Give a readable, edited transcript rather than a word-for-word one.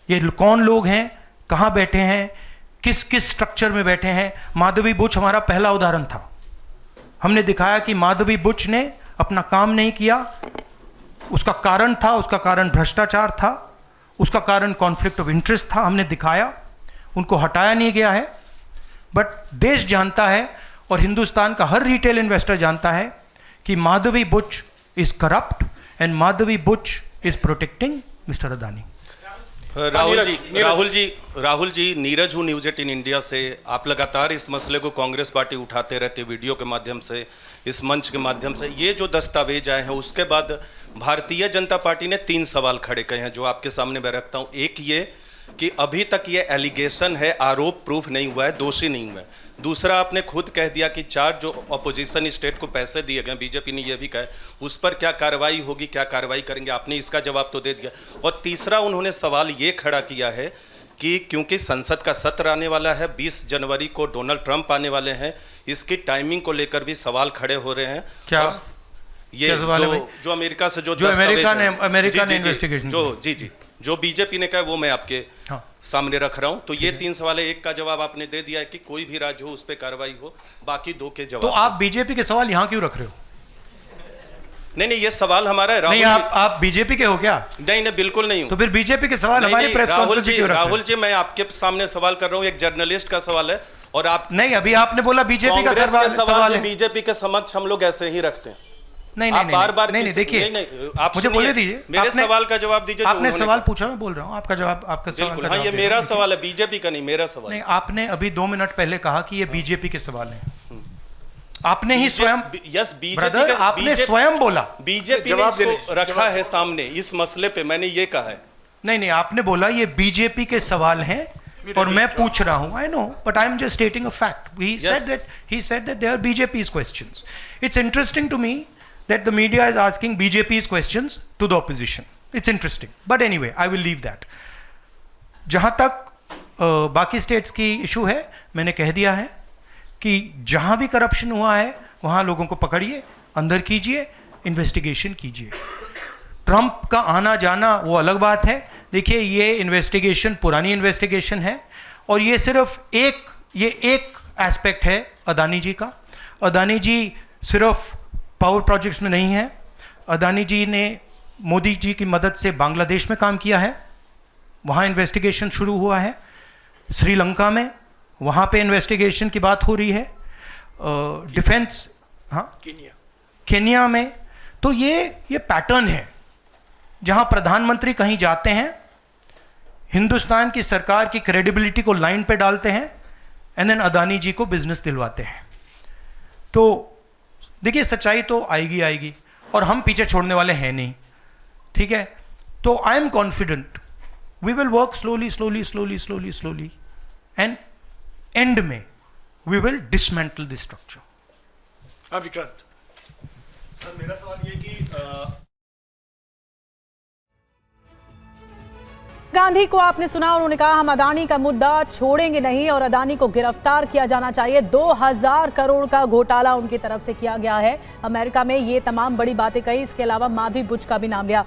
ये कौन लोग हैं, कहाँ बैठे हैं, किस किस स्ट्रक्चर में बैठे हैं। माधवी बुच हमारा पहला उदाहरण था। हमने दिखाया कि माधवी बुच ने अपना काम नहीं किया, उसका कारण था, उसका कारण भ्रष्टाचार था, उसका कारण कॉन्फ्लिक्ट ऑफ इंटरेस्ट था। हमने दिखाया, उनको हटाया नहीं गया है। बट देश जानता है और हिंदुस्तान का हर रिटेल इन्वेस्टर जानता है कि Madhabi Buch is corrupt and Madhabi Buch is protecting mister Adani. Rahul ji, Neeraj हूँ न्यूज़ 18 इंडिया से। आप लगातार इस मसले को कांग्रेस पार्टी उठाते रहते, वीडियो के माध्यम से, इस मंच के माध्यम से। ये जो दस्तावेज आए हैं उसके बाद भारतीय जनता पार्टी ने 3 सवाल खड़े किए हैं जो आपके सामने मैं रखता हूँ। एक ये कि अभी तक ये एलिगेशन है, आरोप प्रूफ नहीं हुआ है, दोषी नहीं हुआ है। दूसरा, आपने खुद कह दिया कि 4 जो अपोजिशन स्टेट को पैसे दिए गए, बीजेपी ने यह भी कहा, उस पर क्या कार्रवाई होगी, क्या कार्रवाई करेंगे, आपने इसका जवाब तो दे दिया। और तीसरा, उन्होंने सवाल ये खड़ा किया है कि क्योंकि संसद का सत्र आने वाला है, 20 जनवरी को डोनाल्ड ट्रंप आने वाले हैं, इसकी टाइमिंग को लेकर भी सवाल खड़े हो रहे हैं। क्या ये जो अमेरिका से जो अमेरिका ने इन्वेस्टिगेशन जो बीजेपी ने कहा वो मैं आपके सामने रख रहा हूं। तो ये 3 सवाल है, एक का जवाब आपने दे दिया है कि कोई भी राज्य हो उस पर कार्रवाई हो, बाकी 2 के जवाब। तो आप बीजेपी के सवाल यहां क्यों रख रहे हो? नहीं, ये सवाल हमारा है। नहीं, आप बीजेपी के हो क्या? नहीं, बिल्कुल नहीं हूं। तो फिर बीजेपी के सवाल हमारे प्रेस कॉन्फ्रेंस में क्यों रख रहे हो? राहुल जी, मैं आपके सामने सवाल कर रहा हूं, एक जर्नलिस्ट का सवाल है। और आप नहीं, अभी आपने बोला बीजेपी का सवाल है। बीजेपी के समक्ष हम लोग ऐसे ही रखते हैं। नहीं, बार-बार देखिए, आप मुझे बोलने दीजिए, मेरे सवाल का जवाब दीजिए। आपने सवाल पूछा, मैं बोल रहा हूं, आपका जवाब, आपका सवाल का जवाब। ये मेरा सवाल है, बीजेपी का नहीं, मेरा सवाल। नहीं, आपने अभी 2 मिनट पहले कहा कि ये बीजेपी के सवाल हैं। आपने ही स्वयं, यस, ब्रदर, आपने स्वयं बोला बीजेपी ने इसको रखा है सामने इस मसले पे, मैंने ये कहा है। नहीं, आपने बोला ये बीजेपी के सवाल हैं और मैं पूछ रहा हूं। I know, but I am just stating a fact. He said that they are BJP's questions. It's interesting to me that the media is asking BJP's questions to the opposition. It's interesting. But anyway, I will leave that. जहाँ तक बाकी states की issue है, मैंने कह दिया है कि जहाँ भी करप्शन हुआ है वहाँ लोगों को पकड़िए, अंदर कीजिए, इन्वेस्टिगेशन कीजिए। ट्रंप का आना जाना वो अलग बात है। देखिए, ये इन्वेस्टिगेशन पुरानी इन्वेस्टिगेशन है और ये सिर्फ एक एस्पेक्ट है अदानी जी का। अदानी जी सिर्फ पावर प्रोजेक्ट्स में नहीं है। अदानी जी ने मोदी जी की मदद से बांग्लादेश में काम किया है, वहाँ इन्वेस्टिगेशन शुरू हुआ है। श्रीलंका में, वहाँ पे इन्वेस्टिगेशन की बात हो रही है। डिफेंस, हाँ, केन्या में। तो ये पैटर्न है जहाँ प्रधानमंत्री कहीं जाते हैं, हिंदुस्तान की सरकार की क्रेडिबिलिटी को लाइन पे डालते हैं एंड देन अदानी जी को बिजनेस दिलवाते हैं। तो देखिए, सच्चाई तो आएगी और हम पीछे छोड़ने वाले हैं नहीं, ठीक है? तो I am confident we will work slowly and end में we will dismantle this structure. हाँ विक्रांत, मेरा सवाल ये कि गांधी को आपने सुना, उन्होंने कहा हम अदानी का मुद्दा छोड़ेंगे नहीं और अदानी को गिरफ्तार किया जाना चाहिए। 2000 करोड़ का घोटाला उनकी तरफ से किया गया है अमेरिका में। ये तमाम बड़ी बातें कही, इसके अलावा माधवी बुच का भी नाम लिया।